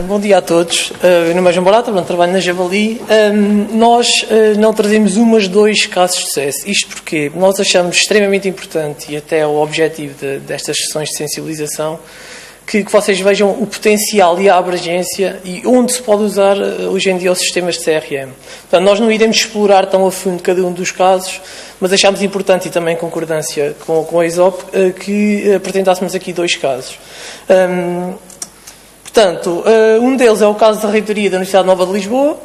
Bom dia a todos. Meu nome é João Barata, trabalho na Javali. Nós não trazemos dois casos de sucesso. Isto porque nós achamos extremamente importante, e até o objetivo destas sessões de sensibilização, que vocês vejam o potencial e a abrangência e onde se pode usar hoje em dia os sistemas de CRM. Portanto, nós não iremos explorar tão a fundo cada um dos casos, mas achámos importante, e também em concordância com a ISOP, que apresentássemos aqui dois casos. Portanto, um deles é o caso da Reitoria da Universidade Nova de Lisboa,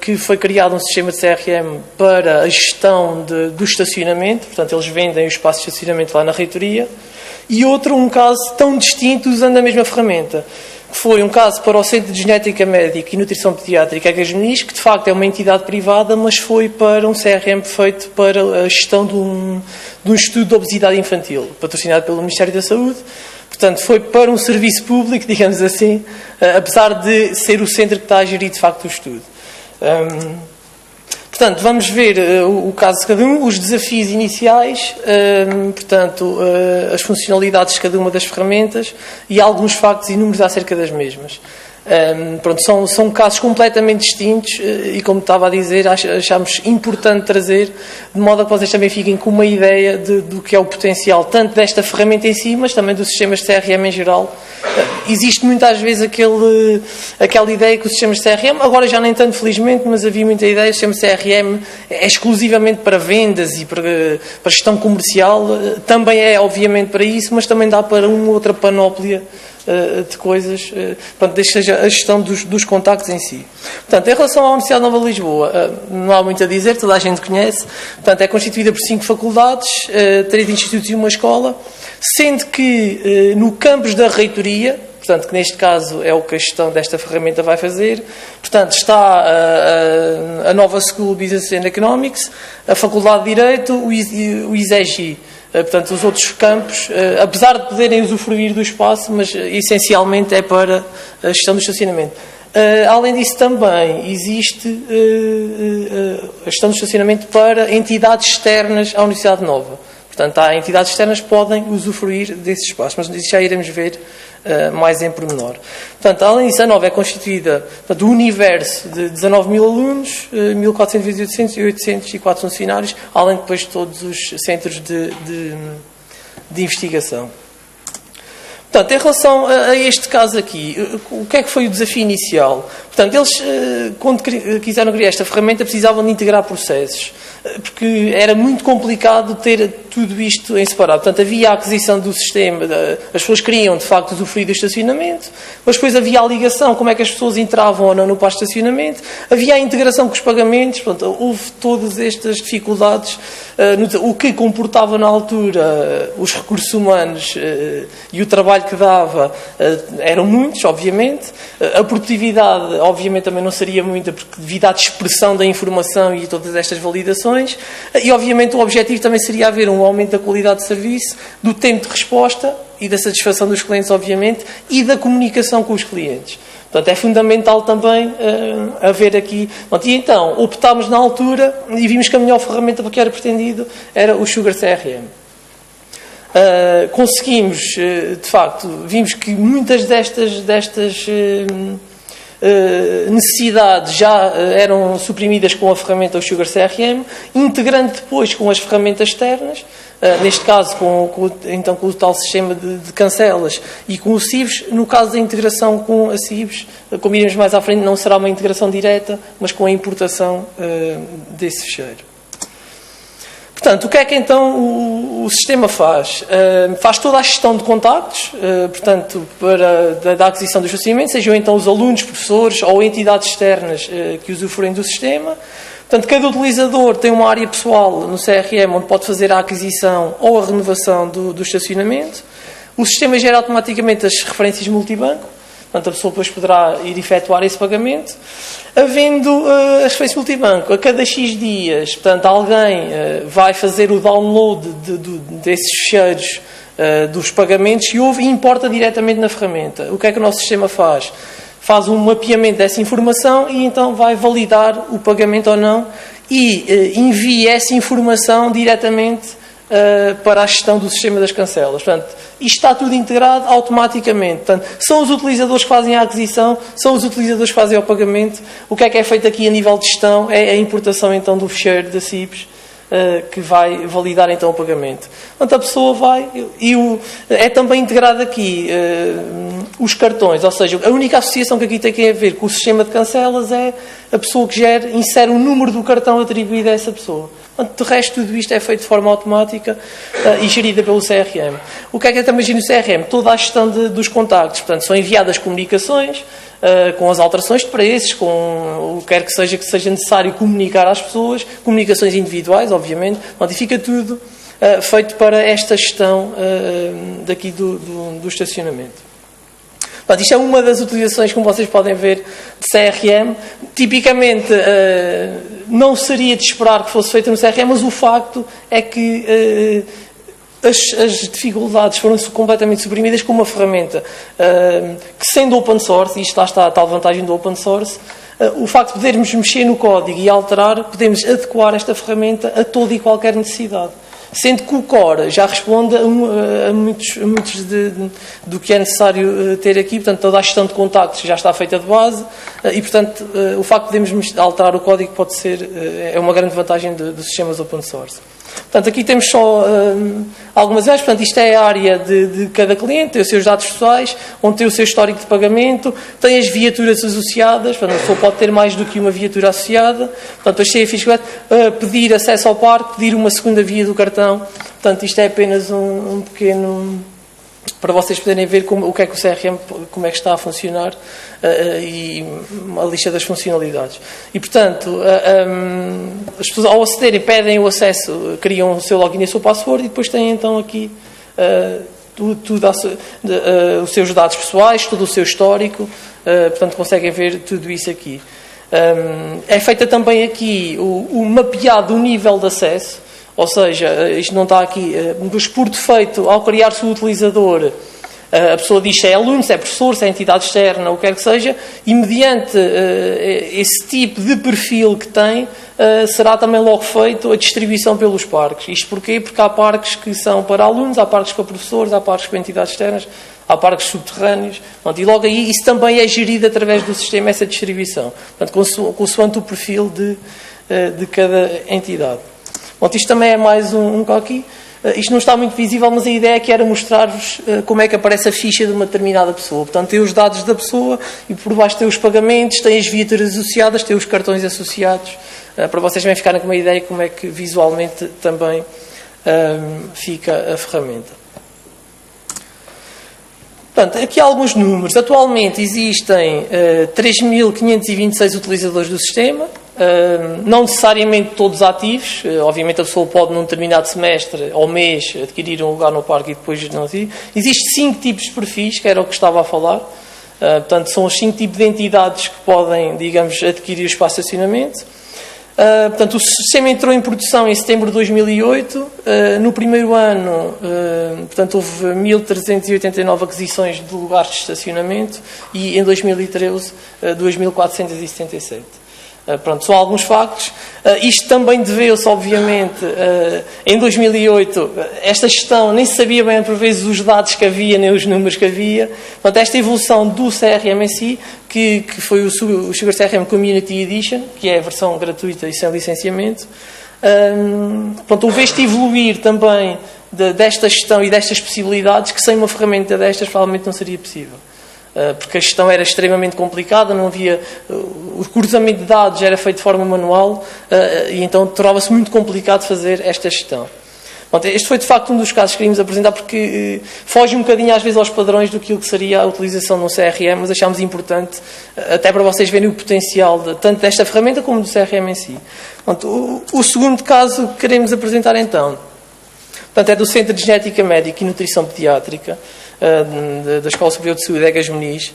que foi criado um sistema de CRM para a gestão do estacionamento. Portanto, eles vendem o espaço de estacionamento lá na Reitoria. E outro, um caso tão distinto, usando a mesma ferramenta, que foi um caso para o Centro de Genética Médica e Nutrição Pediátrica Agasmenis, que de facto é uma entidade privada, mas foi para um CRM feito para a gestão de um estudo de obesidade infantil, patrocinado pelo Ministério da Saúde. Portanto, foi para um serviço público, digamos assim, apesar de ser o centro que está a gerir, de facto, o estudo. Portanto, vamos ver o caso de cada um, os desafios iniciais, portanto, as funcionalidades de cada uma das ferramentas e alguns factos e números acerca das mesmas. São casos completamente distintos e, como estava a dizer, achamos importante trazer, de modo a que vocês também fiquem com uma ideia do que é o potencial, tanto desta ferramenta em si, mas também dos sistemas de CRM em geral. Existe muitas vezes aquela ideia que os sistemas de CRM, agora já nem tanto felizmente, mas havia muita ideia, o sistema de CRM é exclusivamente para vendas e para gestão comercial, também é obviamente para isso, mas também dá para uma outra panóplia de coisas, desde que seja a gestão dos contactos em si. Portanto, em relação à Universidade Nova de Lisboa, não há muito a dizer, toda a gente conhece. Portanto, é constituída por 5 faculdades, 3 institutos e uma escola, sendo que no campus da Reitoria, portanto, que neste caso é o que a gestão desta ferramenta vai fazer, portanto, está a Nova School Business and Economics, a Faculdade de Direito, o ISEGI. Portanto, os outros campos, apesar de poderem usufruir do espaço, mas essencialmente é para a gestão do estacionamento. Além disso, também existe a gestão do estacionamento para entidades externas à Universidade Nova. Portanto, há entidades externas que podem usufruir desse espaço, mas isso já iremos ver mais em pormenor. Portanto, além disso, a Nova é constituída do universo de 19.000 alunos, 1.428 e 804 funcionários, além depois de todos os centros de investigação. Portanto, em relação a este caso aqui, o que é que foi o desafio inicial? Portanto, eles, quando quiseram criar esta ferramenta, precisavam de integrar processos, porque era muito complicado ter tudo isto em separado. Portanto, havia a aquisição do sistema, as pessoas queriam, de facto, usufruir do estacionamento, mas depois havia a ligação, como é que as pessoas entravam ou não no parque de estacionamento, havia a integração com os pagamentos, portanto, houve todas estas dificuldades, o que comportava na altura os recursos humanos e o trabalho que dava eram muitos, obviamente, a produtividade, obviamente, também não seria muita, porque devido à dispersão da informação e todas estas validações, e obviamente o objetivo também seria haver um aumento da qualidade de serviço, do tempo de resposta e da satisfação dos clientes, obviamente, e da comunicação com os clientes. Portanto, é fundamental também haver aqui... E então, optámos na altura e vimos que a melhor ferramenta para o que era pretendido era o Sugar CRM. Conseguimos, de facto, vimos que muitas destas necessidades já eram suprimidas com a ferramenta do Sugar CRM, integrando depois com as ferramentas externas, neste caso com o tal sistema de cancelas e com o CIVES. No caso da integração com a CIVES, como iremos mais à frente, não será uma integração direta, mas com a importação desse fecheiro. Portanto, o que é que então o sistema faz? Faz toda a gestão de contactos, portanto, da aquisição do estacionamento, sejam então os alunos, professores ou entidades externas que usufruem do sistema. Portanto, cada utilizador tem uma área pessoal no CRM onde pode fazer a aquisição ou a renovação do estacionamento. O sistema gera automaticamente as referências multibanco. Portanto, a pessoa depois poderá ir efetuar esse pagamento. Havendo as referências multibanco, a cada X dias, portanto, alguém vai fazer o download desses fecheiros dos pagamentos e importa diretamente na ferramenta. O que é que o nosso sistema faz? Faz um mapeamento dessa informação e então vai validar o pagamento ou não e envia essa informação diretamente para a gestão do sistema das cancelas. Portanto, isto está tudo integrado automaticamente. Portanto, são os utilizadores que fazem a aquisição, são os utilizadores que fazem o pagamento. O que é feito aqui a nível de gestão é a importação então do fecheiro da CIPS, que vai validar então o pagamento. Portanto, a pessoa vai é também integrado aqui os cartões, ou seja, a única associação que aqui tem a ver com o sistema de cancelas é a pessoa que insere o número do cartão atribuído a essa pessoa. Portanto, de resto, tudo isto é feito de forma automática e gerida pelo CRM. O que é também no CRM? Toda a gestão dos contactos. Portanto, são enviadas comunicações com as alterações de preços, com o que quer que seja necessário comunicar às pessoas, comunicações individuais, obviamente. Portanto, e fica tudo feito para esta gestão daqui do estacionamento. Portanto, isto é uma das utilizações, como vocês podem ver, de CRM. Tipicamente, não seria de esperar que fosse feita no CRM, mas o facto é que as dificuldades foram completamente suprimidas com uma ferramenta que, sendo open source, e isto lá está a tal vantagem do open source, o facto de podermos mexer no código e alterar, podemos adequar esta ferramenta a toda e qualquer necessidade. Sendo que o core já responde a muitos do que é necessário ter aqui, portanto, toda a gestão de contactos já está feita de base e, portanto, o facto de podermos alterar o código pode ser, é uma grande vantagem dos sistemas open source. Portanto, aqui temos só algumas vezes, portanto, isto é a área de cada cliente, tem os seus dados pessoais, onde tem o seu histórico de pagamento, tem as viaturas associadas, portanto, a pessoa pode ter mais do que uma viatura associada, portanto, achei a fiscalidade, pedir acesso ao parque, pedir uma segunda via do cartão, portanto, isto é apenas um pequeno, para vocês poderem ver o que é que o CRM, como é que está a funcionar e a lista das funcionalidades. E, portanto, as pessoas ao acederem pedem o acesso, criam o seu login e o seu password e depois têm então aqui os seus dados pessoais, todo o seu histórico, portanto conseguem ver tudo isso aqui. É feita também aqui o mapeado do nível de acesso. Ou seja, isto não está aqui, mas por defeito, ao criar-se o utilizador, a pessoa diz se é aluno, se é professor, se é entidade externa, o que quer que seja, e mediante esse tipo de perfil que tem, será também logo feito a distribuição pelos parques. Isto porquê? Porque há parques que são para alunos, há parques para professores, há parques para entidades externas, há parques subterrâneos, e logo aí isso também é gerido através do sistema, essa distribuição, portanto, consoante o perfil de cada entidade. Bom, isto também é mais um aqui. Isto não está muito visível, mas a ideia que era mostrar-vos como é que aparece a ficha de uma determinada pessoa. Portanto, tem os dados da pessoa e por baixo tem os pagamentos, tem as viaturas associadas, tem os cartões associados, para vocês também ficarem com uma ideia de como é que visualmente também fica a ferramenta. Portanto, aqui há alguns números. Atualmente existem 3.526 utilizadores do sistema. Não necessariamente todos ativos, obviamente a pessoa pode num determinado semestre ou mês adquirir um lugar no parque e depois não ter. Existem 5 tipos de perfis, que era o que estava a falar, portanto são os 5 tipos de entidades que podem, digamos, adquirir o espaço de estacionamento. Portanto, o sistema entrou em produção em setembro de 2008, no primeiro ano, portanto, houve 1.389 aquisições de lugares de estacionamento e em 2013, 2.477. Pronto, são alguns factos. Isto também deveu-se, obviamente, em 2008, esta gestão nem se sabia bem, por vezes, os dados que havia, nem os números que havia. Portanto, esta evolução do CRM em si, que foi o Sugar CRM Community Edition, que é a versão gratuita e sem licenciamento. Pronto, houve este evoluir também desta gestão e destas possibilidades, que sem uma ferramenta destas provavelmente não seria possível. Porque a gestão era extremamente complicada, não havia, o cruzamento de dados era feito de forma manual e então tornava-se muito complicado fazer esta gestão. Bom, este foi de facto um dos casos que queríamos apresentar porque foge um bocadinho às vezes aos padrões do que seria a utilização de um CRM, mas achámos importante até para vocês verem o potencial tanto desta ferramenta como do CRM em si. Bom, o segundo caso que queremos apresentar então, portanto, é do Centro de Genética Médica e Nutrição Pediátrica da Escola Superior de Saúde, Egas Muniz.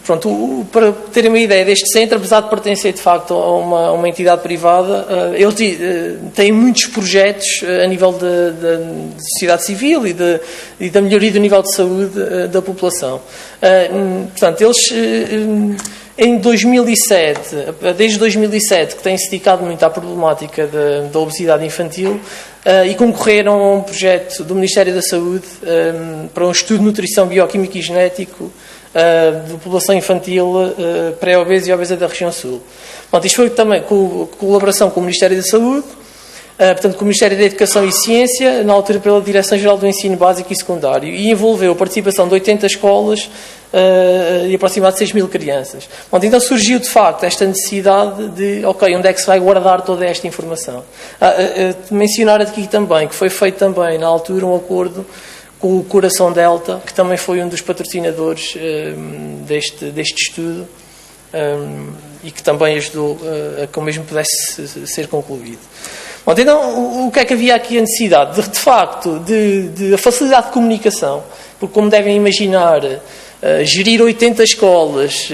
Pronto, para terem uma ideia deste centro, apesar de pertencer de facto a uma entidade privada, eles têm muitos projetos a nível da sociedade civil e da melhoria do nível de saúde da população. Portanto, Em 2007, desde 2007, que tem-se dedicado muito à problemática da obesidade infantil, e concorreram a um projeto do Ministério da Saúde para um estudo de nutrição bioquímico e genético de população infantil pré-obesa e obesa da região sul. Pronto, isto foi também com colaboração com o Ministério da Saúde, portanto, com o Ministério da Educação e Ciência, na altura pela Direção-Geral do Ensino Básico e Secundário, e envolveu a participação de 80 escolas e aproximadamente 6 mil crianças. Bom, então surgiu, de facto, esta necessidade de, ok, onde é que se vai guardar toda esta informação? Mencionar aqui também que foi feito também, na altura, um acordo com o Coração Delta, que também foi um dos patrocinadores deste estudo, e que também ajudou a que o mesmo pudesse ser concluído. Bom, então, o que é que havia aqui a necessidade? De facto, de a facilidade de comunicação, porque, como devem imaginar, gerir 80 escolas,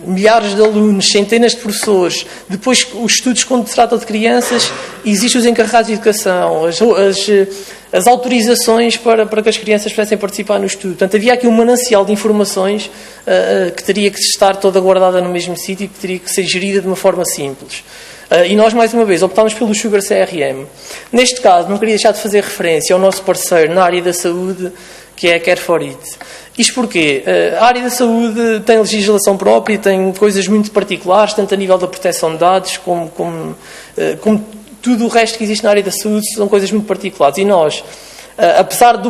milhares de alunos, centenas de professores, depois os estudos quando se trata de crianças, existem os encarregados de educação, as autorizações para que as crianças pudessem participar no estudo. Portanto, havia aqui um manancial de informações que teria que estar toda guardada no mesmo sítio e que teria que ser gerida de uma forma simples. E nós, mais uma vez, optámos pelo Sugar CRM. Neste caso, não queria deixar de fazer referência ao nosso parceiro na área da saúde, que é a Care for It. Isto porque a área da saúde tem legislação própria, tem coisas muito particulares, tanto a nível da proteção de dados, como tudo o resto que existe na área da saúde, são coisas muito particulares. E nós, apesar de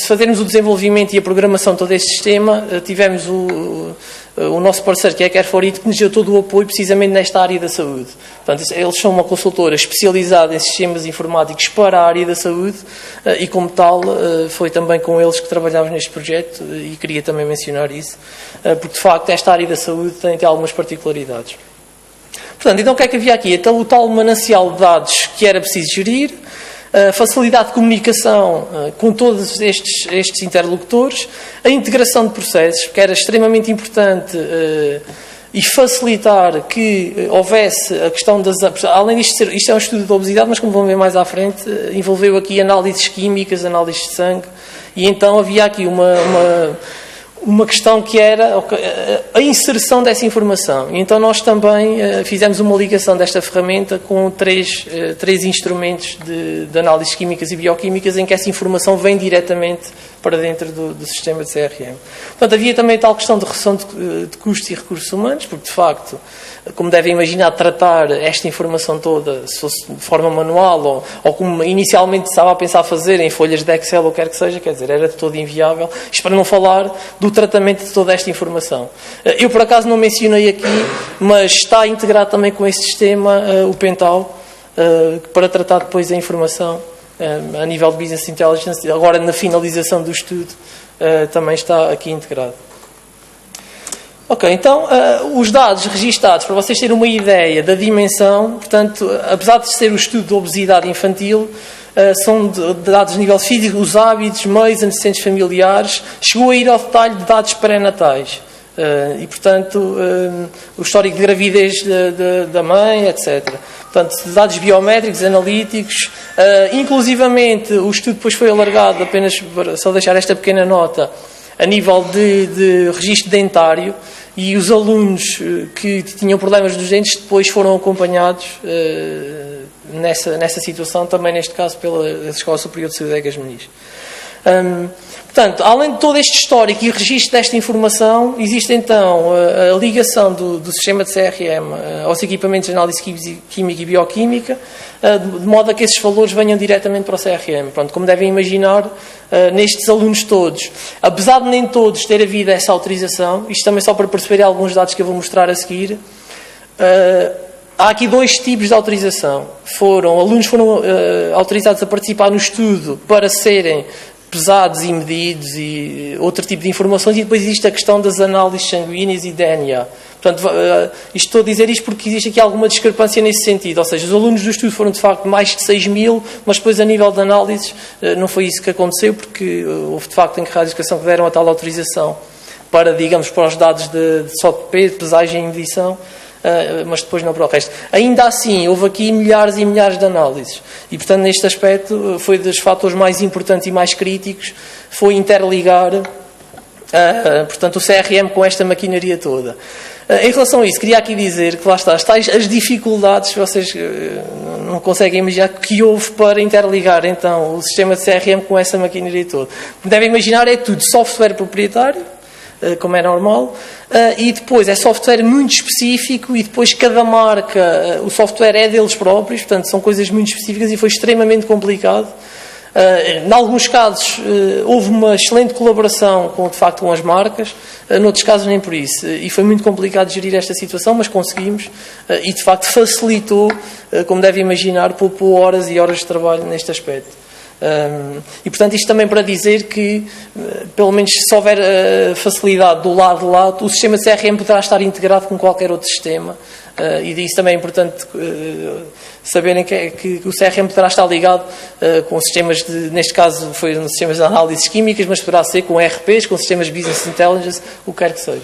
fazermos o desenvolvimento e a programação de todo este sistema, tivemos o nosso parceiro, que é a Care for It, que nos deu todo o apoio precisamente nesta área da saúde. Portanto, eles são uma consultora especializada em sistemas informáticos para a área da saúde e, como tal, foi também com eles que trabalhámos neste projeto e queria também mencionar isso, porque, de facto, esta área da saúde tem algumas particularidades. Portanto, então o que é que havia aqui? Então, o tal manancial de dados que era preciso gerir, a facilidade de comunicação com todos estes interlocutores, a integração de processos, que era extremamente importante, e facilitar que houvesse a questão das... Além disto, isto é um estudo de obesidade, mas como vão ver mais à frente, envolveu aqui análises químicas, análises de sangue, e então havia aqui uma questão que era a inserção dessa informação. E então nós também fizemos uma ligação desta ferramenta com três instrumentos de análises químicas e bioquímicas em que essa informação vem diretamente para dentro do sistema de CRM. Portanto, havia também tal questão de redução de custos e recursos humanos, porque, de facto, como devem imaginar, tratar esta informação toda, se fosse de forma manual ou como inicialmente estava a pensar fazer em folhas de Excel ou quer que seja, quer dizer, era de todo inviável. Isto para não falar do tratamento de toda esta informação. Eu, por acaso, não mencionei aqui, mas está integrado também com este sistema o Pental, para tratar depois a informação a nível de Business Intelligence. Agora, na finalização do estudo, também está aqui integrado. Ok, então, os dados registados, para vocês terem uma ideia da dimensão, portanto, apesar de ser o estudo de obesidade infantil, são dados a nível físico, os hábitos, meios, antecedentes familiares, chegou a ir ao detalhe de dados pré-natais. E, portanto, o histórico de gravidez da mãe, etc. Portanto, dados biométricos, analíticos, inclusivamente o estudo depois foi alargado, apenas para só deixar esta pequena nota, a nível de registro dentário, e os alunos que tinham problemas dos dentes depois foram acompanhados nessa situação, também neste caso pela Escola Superior de Saúde Egas Meniz. Portanto, além de todo este histórico e registro desta informação, existe então a ligação do sistema de CRM aos equipamentos de análise química e bioquímica, de modo a que esses valores venham diretamente para o CRM. Pronto, como devem imaginar, nestes alunos todos, apesar de nem todos ter havido essa autorização, isto também só para perceber alguns dados que eu vou mostrar a seguir, há aqui dois tipos de autorização. Alunos foram autorizados a participar no estudo para serem pesados e medidos e outro tipo de informações, e depois existe a questão das análises sanguíneas e DNA. Portanto, estou a dizer isto porque existe aqui alguma discrepância nesse sentido, ou seja, os alunos do estudo foram de facto mais de 6 mil, mas depois a nível de análises não foi isso que aconteceu, porque houve de facto encarregados de educação que deram a tal autorização para, digamos, para os dados de só de peso, pesagem e medição, mas depois não para o resto. Ainda assim, houve aqui milhares e milhares de análises. E, portanto, neste aspecto, foi dos fatores mais importantes e mais críticos, foi interligar Portanto, o CRM com esta maquinaria toda. Em relação a isso, queria aqui dizer que lá está, as dificuldades, vocês não conseguem imaginar que houve para interligar então o sistema de CRM com essa maquinaria toda. Como devem imaginar, é tudo software proprietário, como é normal, e depois é software muito específico e depois cada marca, o software é deles próprios, portanto são coisas muito específicas e foi extremamente complicado. Em alguns casos houve uma excelente colaboração de facto com as marcas, noutros casos nem por isso, e foi muito complicado gerir esta situação, mas conseguimos, e de facto facilitou, como deve imaginar, poupou horas e horas de trabalho neste aspecto. E portanto isto também para dizer que pelo menos se houver facilidade do lado de lá, o sistema de CRM poderá estar integrado com qualquer outro sistema, e disso também é importante saberem que o CRM poderá estar ligado com sistemas neste caso foi nos sistemas de análises químicas, mas poderá ser com ERPs, com sistemas de Business Intelligence, o que quer que seja.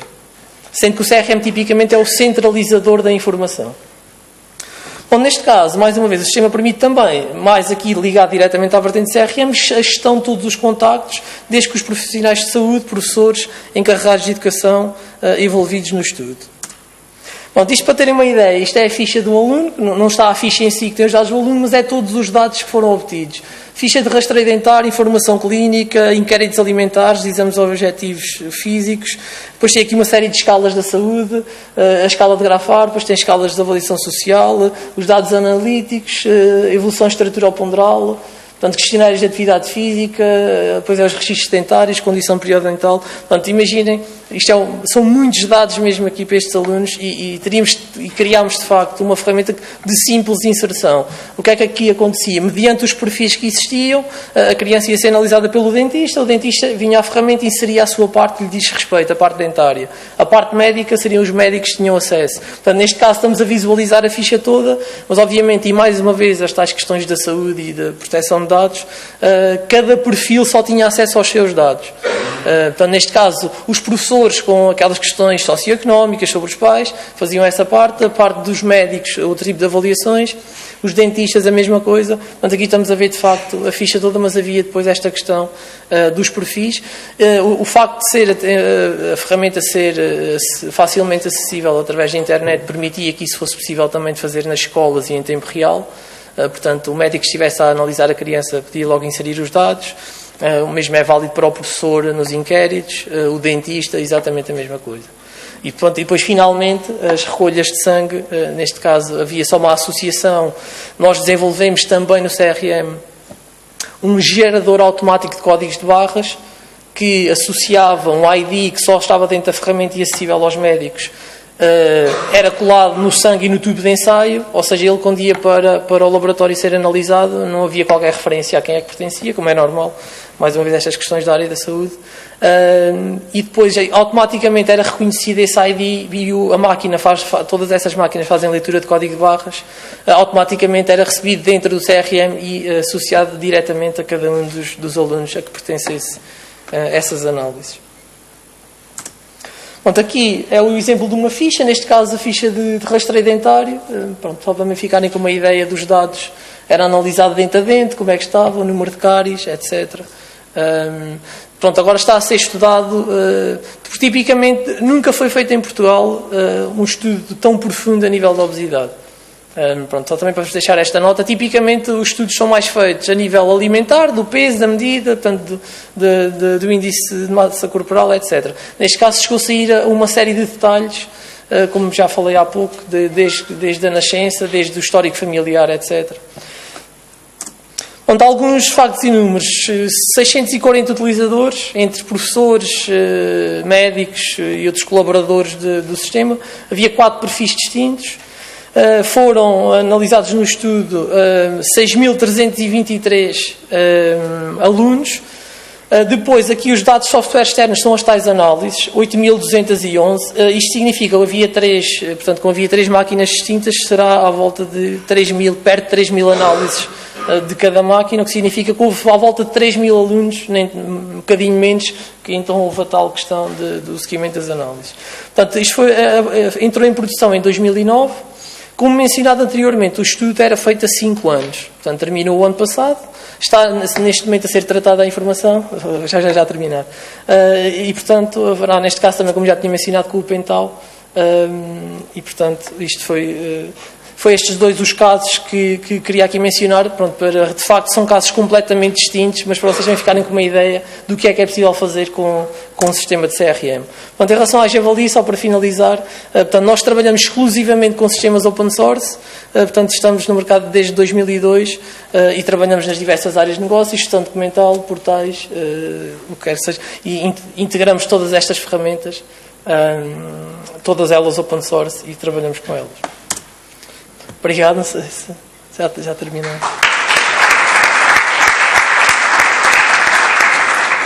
Sendo que o CRM tipicamente é o centralizador da informação. Bom, neste caso, mais uma vez, o sistema permite também, mais aqui ligado diretamente à vertente de CRM, a gestão de todos os contactos, desde que os profissionais de saúde, professores, encarregados de educação, envolvidos no estudo. Bom, isto para terem uma ideia, isto é a ficha do aluno, não está a ficha em si que tem os dados do aluno, mas é todos os dados que foram obtidos. Ficha de rastreio dentário, informação clínica, inquéritos alimentares, exames objetivos físicos, depois tem aqui uma série de escalas da saúde, a escala de Grafar, depois tem escalas de avaliação social, os dados analíticos, evolução estrutural ponderal, portanto, questionários de atividade física, depois é os registros dentários, condição periodontal. Portanto, imaginem, são muitos dados mesmo aqui para estes alunos e criámos, de facto, uma ferramenta de simples inserção. O que é que aqui acontecia? Mediante os perfis que existiam, a criança ia ser analisada pelo dentista, o dentista vinha à ferramenta e inseria a sua parte que lhe diz respeito, a parte dentária. A parte médica seriam os médicos que tinham acesso. Portanto, neste caso, estamos a visualizar a ficha toda, mas, obviamente, e mais uma vez, as tais questões da saúde e da proteção de dados, cada perfil só tinha acesso aos seus dados. Portanto, neste caso, os professores com aquelas questões socioeconómicas sobre os pais faziam essa parte, a parte dos médicos, outro tipo de avaliações, os dentistas a mesma coisa. Portanto, aqui estamos a ver de facto a ficha toda, mas havia depois esta questão dos perfis. O facto de ser a ferramenta ser facilmente acessível através da internet permitia que isso fosse possível também de fazer nas escolas e em tempo real. Portanto, o médico que estivesse a analisar a criança podia logo inserir os dados. O mesmo é válido para o professor nos inquéritos, o dentista, exatamente a mesma coisa. E depois, finalmente, as recolhas de sangue, neste caso havia só uma associação. Nós desenvolvemos também no CRM um gerador automático de códigos de barras que associava um ID que só estava dentro da ferramenta e acessível aos médicos. Era colado no sangue e no tubo de ensaio, ou seja, ele quando ia para o laboratório ser analisado não havia qualquer referência a quem é que pertencia, como é normal, mais uma vez estas questões da área da saúde, e depois automaticamente era reconhecido esse ID e a máquina todas essas máquinas fazem leitura de código de barras, automaticamente era recebido dentro do CRM e associado diretamente a cada um dos alunos a que pertencesse essas análises. Pronto, aqui é o exemplo de uma ficha, neste caso a ficha de rastreio dentário. Pronto, só para me ficarem com uma ideia dos dados, era analisado dente a dente, como é que estava, o número de cáries, etc. Pronto, agora está a ser estudado, porque tipicamente nunca foi feito em Portugal um estudo tão profundo a nível da obesidade. Pronto, só também para vos deixar esta nota, tipicamente os estudos são mais feitos a nível alimentar, do peso, da medida, portanto, do índice de massa corporal, etc. Neste caso chegou a sair uma série de detalhes, como já falei há pouco, desde a nascença, desde o histórico familiar, etc. Onde alguns factos e números, 640 utilizadores, entre professores, médicos e outros colaboradores do sistema, havia 4 perfis distintos. Foram analisados no estudo 6.323 alunos. Depois, aqui os dados de software externos são as tais análises, 8.211. Isto significa que havia 3, portanto, como havia 3 máquinas distintas, será à volta de 3.000, perto de 3.000 análises de cada máquina, o que significa que houve à volta de 3.000 alunos, nem, um bocadinho menos, que então houve a tal questão do seguimento das análises. Portanto, isto entrou em produção em 2009. Como mencionado anteriormente, o estudo era feito há 5 anos. Portanto, terminou o ano passado. está neste momento a ser tratada a informação, já a terminar. E, portanto, haverá neste caso também, como já tinha mencionado, com o Pental, e, portanto, isto foi estes dois os casos que queria aqui mencionar, pronto, para, de facto, são casos completamente distintos, mas para vocês também ficarem com uma ideia do que é possível fazer com um sistema de CRM. Portanto, em relação à Javali, só para finalizar, portanto, nós trabalhamos exclusivamente com sistemas open source, portanto, estamos no mercado desde 2002 e trabalhamos nas diversas áreas de negócio, gestão documental, portais, o que quer que seja, e integramos todas estas ferramentas, todas elas open source, e trabalhamos com elas. Obrigado, não sei se já terminou.